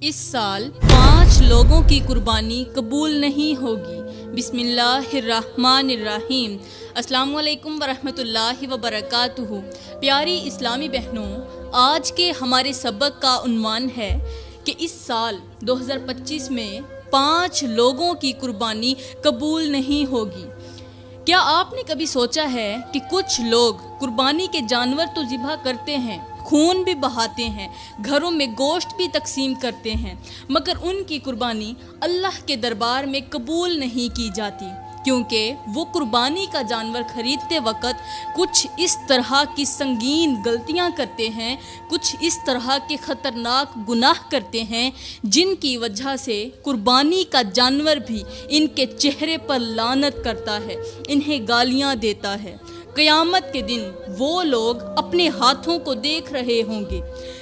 اس سال 5 لوگوں کی قربانی قبول نہیں ہوگی۔ بسم اللہ الرحمن الرحیم۔ السلام علیکم ورحمۃ اللہ وبرکاتہ۔ پیاری اسلامی بہنوں، آج کے ہمارے سبق کا عنوان ہے کہ اس سال 2025 میں 5 لوگوں کی قربانی قبول نہیں ہوگی۔ کیا آپ نے کبھی سوچا ہے کہ کچھ لوگ قربانی کے جانور تو ذبح کرتے ہیں، خون بھی بہاتے ہیں، گھروں میں گوشت بھی تقسیم کرتے ہیں، مگر ان کی قربانی اللہ کے دربار میں قبول نہیں کی جاتی، کیونکہ وہ قربانی کا جانور خریدتے وقت کچھ اس طرح کی سنگین غلطیاں کرتے ہیں، کچھ اس طرح کے خطرناک گناہ کرتے ہیں جن کی وجہ سے قربانی کا جانور بھی ان کے چہرے پر لعنت کرتا ہے، انہیں گالیاں دیتا ہے۔ قیامت کے دن وہ لوگ اپنے ہاتھوں کو دیکھ رہے ہوں گے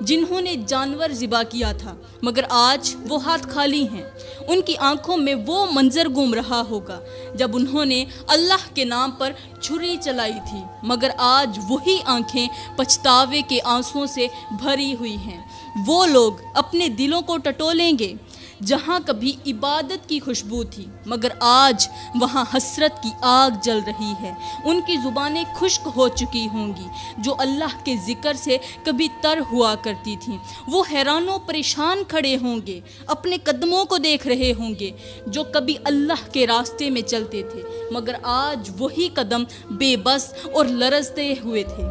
جنہوں نے جانور ذبح کیا تھا، مگر آج وہ ہاتھ خالی ہیں۔ ان کی آنکھوں میں وہ منظر گھوم رہا ہوگا جب انہوں نے اللہ کے نام پر چھری چلائی تھی، مگر آج وہی آنکھیں پچھتاوے کے آنسوؤں سے بھری ہوئی ہیں۔ وہ لوگ اپنے دلوں کو ٹٹولیں گے، جہاں کبھی عبادت کی خوشبو تھی مگر آج وہاں حسرت کی آگ جل رہی ہے۔ ان کی زبانیں خشک ہو چکی ہوں گی جو اللہ کے ذکر سے کبھی تر ہوا کرتی تھیں۔ وہ حیران و پریشان کھڑے ہوں گے، اپنے قدموں کو دیکھ رہے ہوں گے جو کبھی اللہ کے راستے میں چلتے تھے، مگر آج وہی قدم بے بس اور لرزتے ہوئے تھے۔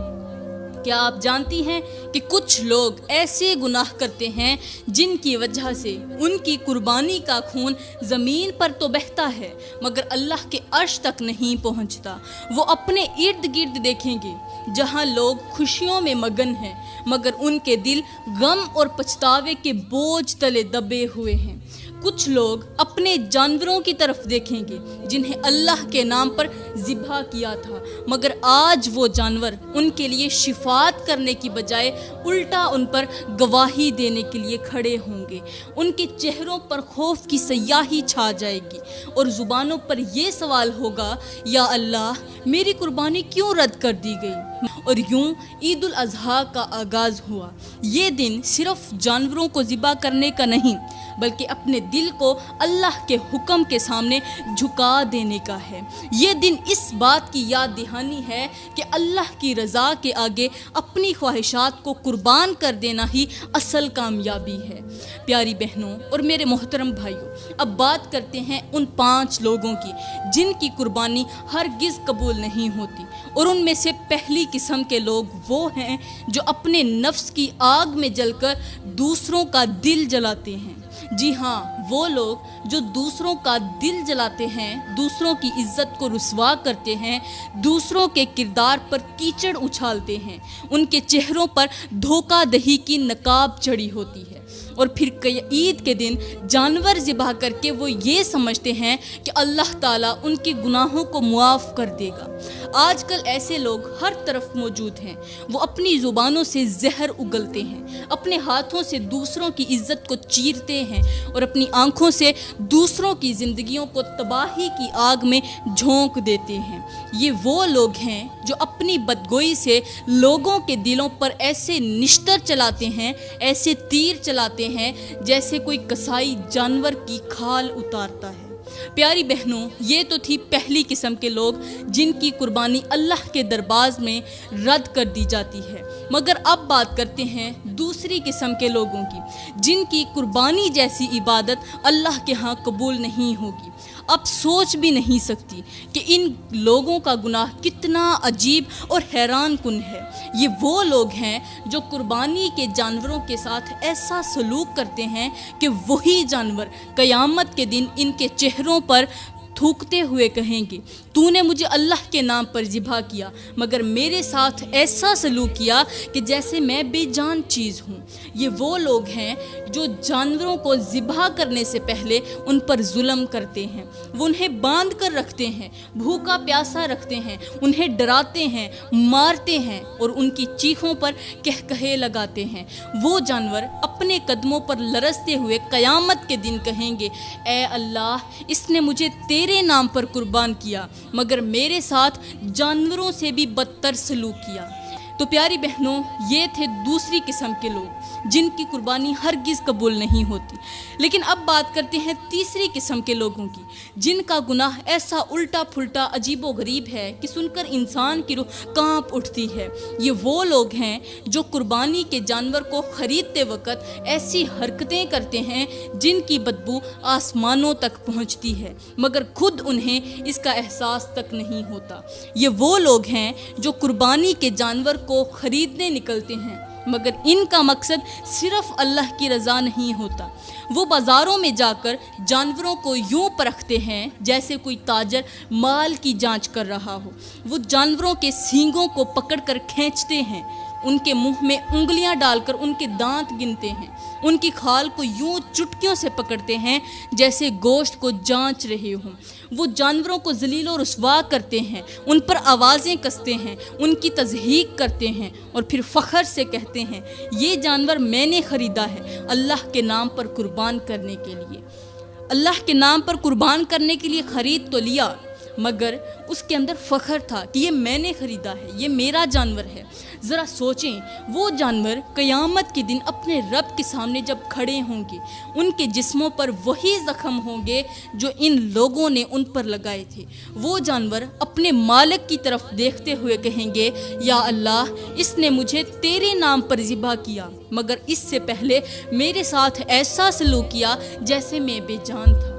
کیا آپ جانتی ہیں کہ کچھ لوگ ایسے گناہ کرتے ہیں جن کی وجہ سے ان کی قربانی کا خون زمین پر تو بہتا ہے مگر اللہ کے عرش تک نہیں پہنچتا۔ وہ اپنے ارد گرد دیکھیں گے جہاں لوگ خوشیوں میں مگن ہیں مگر ان کے دل غم اور پچھتاوے کے بوجھ تلے دبے ہوئے ہیں۔ کچھ لوگ اپنے جانوروں کی طرف دیکھیں گے جنہیں اللہ کے نام پر ذبح کیا تھا، مگر آج وہ جانور ان کے لیے شفاعت کرنے کی بجائے الٹا ان پر گواہی دینے کے لیے کھڑے ہوں گے۔ ان کے چہروں پر خوف کی سیاہی چھا جائے گی اور زبانوں پر یہ سوال ہوگا، یا اللہ، میری قربانی کیوں رد کر دی گئی؟ اور یوں عید الاضحیٰ کا آغاز ہوا۔ یہ دن صرف جانوروں کو ذبح کرنے کا نہیں بلکہ اپنے دل کو اللہ کے حکم کے سامنے جھکا دینے کا ہے۔ یہ دن اس بات کی یاد دہانی ہے کہ اللہ کی رضا کے آگے اپنی خواہشات کو قربان کر دینا ہی اصل کامیابی ہے۔ پیاری بہنوں اور میرے محترم بھائیوں، اب بات کرتے ہیں ان 5 لوگوں کی جن کی قربانی ہرگز قبول نہیں ہوتی، اور ان میں سے پہلی قسم کے لوگ وہ ہیں جو اپنے نفس کی آگ میں جل کر دوسروں کا دل جلاتے ہیں۔ جی ہاں، وہ لوگ جو دوسروں کا دل جلاتے ہیں، دوسروں کی عزت کو رسوا کرتے ہیں، دوسروں کے کردار پر کیچڑ اچھالتے ہیں، ان کے چہروں پر دھوکہ دہی کی نقاب چڑھی ہوتی ہے، اور پھر عید کے دن جانور ذبح کر کے وہ یہ سمجھتے ہیں کہ اللہ تعالیٰ ان کے گناہوں کو معاف کر دے گا۔ آج کل ایسے لوگ ہر طرف موجود ہیں۔ وہ اپنی زبانوں سے زہر اگلتے ہیں، اپنے ہاتھوں سے دوسروں کی عزت کو چیرتے ہیں اور اپنی آنکھوں سے دوسروں کی زندگیوں کو تباہی کی آگ میں جھونک دیتے ہیں۔ یہ وہ لوگ ہیں جو اپنی بدگوئی سے لوگوں کے دلوں پر ایسے نشتر چلاتے ہیں، ایسے تیر چلاتے ہیں جیسے کوئی کسائی جانور کی کھال اتارتا ہے۔ پیاری بہنوں، یہ تو تھی پہلی قسم کے لوگ جن کی قربانی اللہ کے دربار میں رد کر دی جاتی ہے، مگر اب بات کرتے ہیں دوسری قسم کے لوگوں کی جن کی قربانی جیسی عبادت اللہ کے ہاں قبول نہیں ہوگی۔ اب سوچ بھی نہیں سکتی کہ ان لوگوں کا گناہ کتنا عجیب اور حیران کن ہے۔ یہ وہ لوگ ہیں جو قربانی کے جانوروں کے ساتھ ایسا سلوک کرتے ہیں کہ وہی جانور قیامت کے دن ان کے چہروں پر تھوکتے ہوئے کہیں گے، تو نے مجھے اللہ کے نام پر ذبح کیا مگر میرے ساتھ ایسا سلوک کیا کہ جیسے میں بے جان چیز ہوں۔ یہ وہ لوگ ہیں جو جانوروں کو ذبح کرنے سے پہلے ان پر ظلم کرتے ہیں۔ وہ انہیں باندھ کر رکھتے ہیں، بھوکا پیاسا رکھتے ہیں، انہیں ڈراتے ہیں، مارتے ہیں اور ان کی چیخوں پر کہکہے لگاتے ہیں۔ وہ جانور اپنے قدموں پر لرزتے ہوئے قیامت کے دن کہیں گے، اے اللہ، اس نے مجھے تیرے نام پر قربان کیا مگر میرے ساتھ جانوروں سے بھی بدتر سلوک کیا۔ تو پیاری بہنوں، یہ تھے دوسری قسم کے لوگ جن کی قربانی ہرگز قبول نہیں ہوتی۔ لیکن اب بات کرتے ہیں تیسری قسم کے لوگوں کی، جن کا گناہ ایسا الٹا پھلٹا عجیب و غریب ہے کہ سن کر انسان کی روح کانپ اٹھتی ہے۔ یہ وہ لوگ ہیں جو قربانی کے جانور کو خریدتے وقت ایسی حرکتیں کرتے ہیں جن کی بدبو آسمانوں تک پہنچتی ہے، مگر خود انہیں اس کا احساس تک نہیں ہوتا۔ یہ وہ لوگ ہیں جو قربانی کے جانور کو خریدنے نکلتے ہیں، مگر ان کا مقصد صرف اللہ کی رضا نہیں ہوتا۔ وہ بازاروں میں جا کر جانوروں کو یوں پرکھتے ہیں جیسے کوئی تاجر مال کی جانچ کر رہا ہو۔ وہ جانوروں کے سینگوں کو پکڑ کر کھینچتے ہیں، ان کے منہ میں انگلیاں ڈال کر ان کے دانت گنتے ہیں، ان کی کھال کو یوں چٹکیوں سے پکڑتے ہیں جیسے گوشت کو جانچ رہے ہوں۔ وہ جانوروں کو ذلیل و رسوا کرتے ہیں، ان پر آوازیں کستے ہیں، ان کی تضحیک کرتے ہیں اور پھر فخر سے کہتے ہیں یہ جانور میں نے خریدا ہے اللہ کے نام پر قربان کرنے کے لیے۔ اللہ کے نام پر قربان کرنے کے لیے خرید تو لیا، مگر اس کے اندر فخر تھا کہ یہ میں نے خریدا ہے، یہ میرا جانور ہے۔ ذرا سوچیں، وہ جانور قیامت کے دن اپنے رب کے سامنے جب کھڑے ہوں گے، ان کے جسموں پر وہی زخم ہوں گے جو ان لوگوں نے ان پر لگائے تھے۔ وہ جانور اپنے مالک کی طرف دیکھتے ہوئے کہیں گے یا اللہ، اس نے مجھے تیرے نام پر ذبح کیا، مگر اس سے پہلے میرے ساتھ ایسا سلوک کیا جیسے میں بے جان تھا۔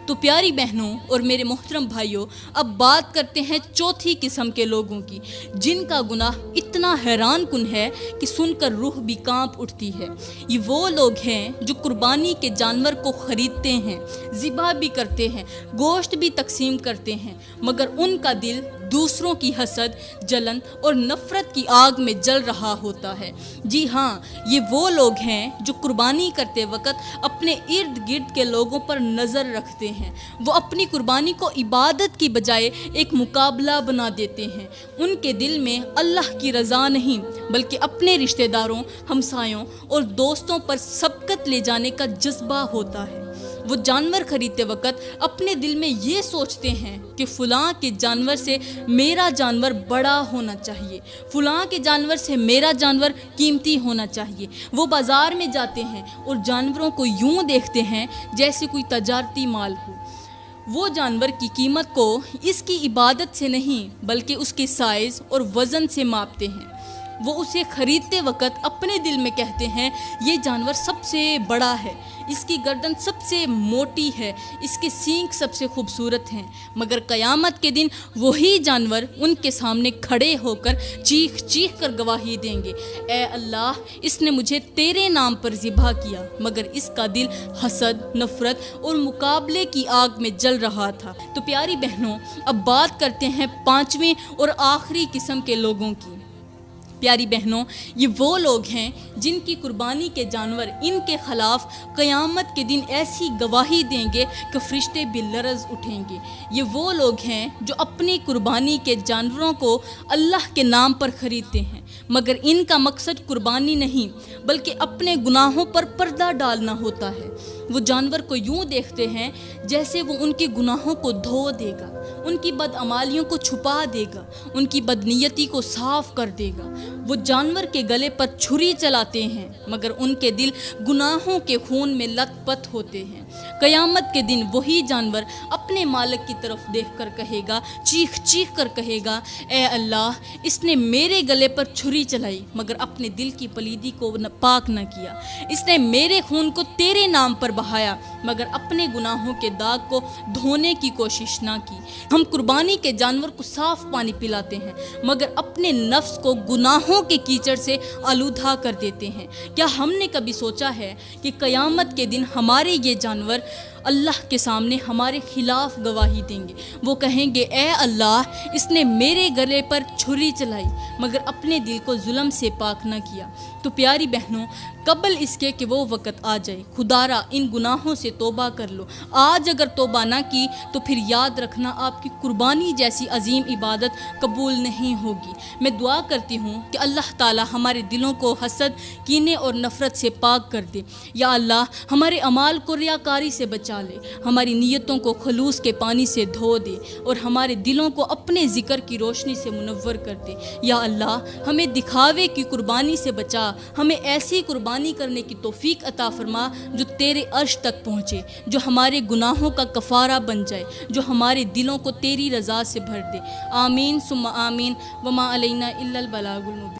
تو پیاری بہنوں اور میرے محترم بھائیوں، اب بات کرتے ہیں چوتھی قسم کے لوگوں کی، جن کا گناہ اتنا حیران کن ہے کہ سن کر روح بھی کانپ اٹھتی ہے۔ یہ وہ لوگ ہیں جو قربانی کے جانور کو خریدتے ہیں، ذبح بھی کرتے ہیں، گوشت بھی تقسیم کرتے ہیں، مگر ان کا دل دوسروں کی حسد، جلن اور نفرت کی آگ میں جل رہا ہوتا ہے۔ جی ہاں، یہ وہ لوگ ہیں جو قربانی کرتے وقت اپنے ارد گرد کے لوگوں پر نظر رکھتے ہیں۔ وہ اپنی قربانی کو عبادت کی بجائے ایک مقابلہ بنا دیتے ہیں۔ ان کے دل میں اللہ کی رضا نہیں، بلکہ اپنے رشتہ داروں، ہمسایوں اور دوستوں پر سبقت لے جانے کا جذبہ ہوتا ہے۔ وہ جانور خریدتے وقت اپنے دل میں یہ سوچتے ہیں کہ فلاں کے جانور سے میرا جانور بڑا ہونا چاہیے، فلاں کے جانور سے میرا جانور قیمتی ہونا چاہیے۔ وہ بازار میں جاتے ہیں اور جانوروں کو یوں دیکھتے ہیں جیسے کوئی تجارتی مال ہو۔ وہ جانور کی قیمت کو اس کی عبادت سے نہیں بلکہ اس کے سائز اور وزن سے ماپتے ہیں۔ وہ اسے خریدتے وقت اپنے دل میں کہتے ہیں یہ جانور سب سے بڑا ہے، اس کی گردن سب سے موٹی ہے، اس کے سینگ سب سے خوبصورت ہیں، مگر قیامت کے دن وہی جانور ان کے سامنے کھڑے ہو کر چیخ چیخ کر گواہی دیں گے، اے اللہ، اس نے مجھے تیرے نام پر ذبح کیا، مگر اس کا دل حسد، نفرت اور مقابلے کی آگ میں جل رہا تھا۔ تو پیاری بہنوں، اب بات کرتے ہیں پانچویں اور آخری قسم کے لوگوں کی۔ پیاری بہنوں، یہ وہ لوگ ہیں جن کی قربانی کے جانور ان کے خلاف قیامت کے دن ایسی گواہی دیں گے کہ فرشتے بھی لرز اٹھیں گے۔ یہ وہ لوگ ہیں جو اپنی قربانی کے جانوروں کو اللہ کے نام پر خریدتے ہیں، مگر ان کا مقصد قربانی نہیں بلکہ اپنے گناہوں پر پردہ ڈالنا ہوتا ہے۔ وہ جانور کو یوں دیکھتے ہیں جیسے وہ ان کے گناہوں کو دھو دے گا، ان کی بدعمالیوں کو چھپا دے گا، ان کی بدنیتی کو صاف کر دے گا۔ وہ جانور کے گلے پر چھری چلاتے ہیں، مگر ان کے دل گناہوں کے خون میں لت پت ہوتے ہیں۔ قیامت کے دن وہی جانور اپنے مالک کی طرف دیکھ کر کہے گا، چیخ چیخ کر کہے گا، اے اللہ، اس نے میرے گلے پر چھری چلائی مگر اپنے دل کی پلیدی کو پاک نہ کیا، اس نے میرے خون کو تیرے نام پر بہایا مگر اپنے گناہوں کے داغ کو دھونے کی کوشش نہ کی۔ ہم قربانی کے جانور کو صاف پانی پلاتے ہیں مگر اپنے نفس کو گناہوں کے کیچڑ سے آلودہ کر دیتے ہیں۔ کیا ہم نے کبھی سوچا ہے کہ قیامت کے دن ہمارے یہ جانور اللہ کے سامنے ہمارے خلاف گواہی دیں گے؟ وہ کہیں گے، اے اللہ، اس نے میرے گلے پر چھری چلائی مگر اپنے دل کو ظلم سے پاک نہ کیا۔ تو پیاری بہنوں، قبل اس کے کہ وہ وقت آ جائے، خدا را ان گناہوں سے توبہ کر لو. آج اگر توبہ نہ کی تو پھر یاد رکھنا آپ کی قربانی جیسی عظیم عبادت قبول نہیں ہوگی. میں دعا کرتی ہوں کہ اللہ تعالی ہمارے دلوں کو حسد، کینے اور نفرت سے پاک کر دے. یا اللہ ہمارے اعمال کو ریاکاری سے بچا لے، ہماری نیتوں کو خلوص کے پانی سے دھو دے اور ہمارے دلوں کو اپنے ذکر کی روشنی سے منور کر دے. یا اللہ ہمیں دکھاوے کی قربانی سے بچا، ہمیں ایسی قربانی کرنے کی توفیق عطا فرما جو تیرے عرش تک پہنچے، جو ہمارے گناہوں کا کفارہ بن جائے، جو ہمارے دلوں کو تیری رضا سے بھر دے. آمین ثم آمین. وما علینا الا البلاغ المبین.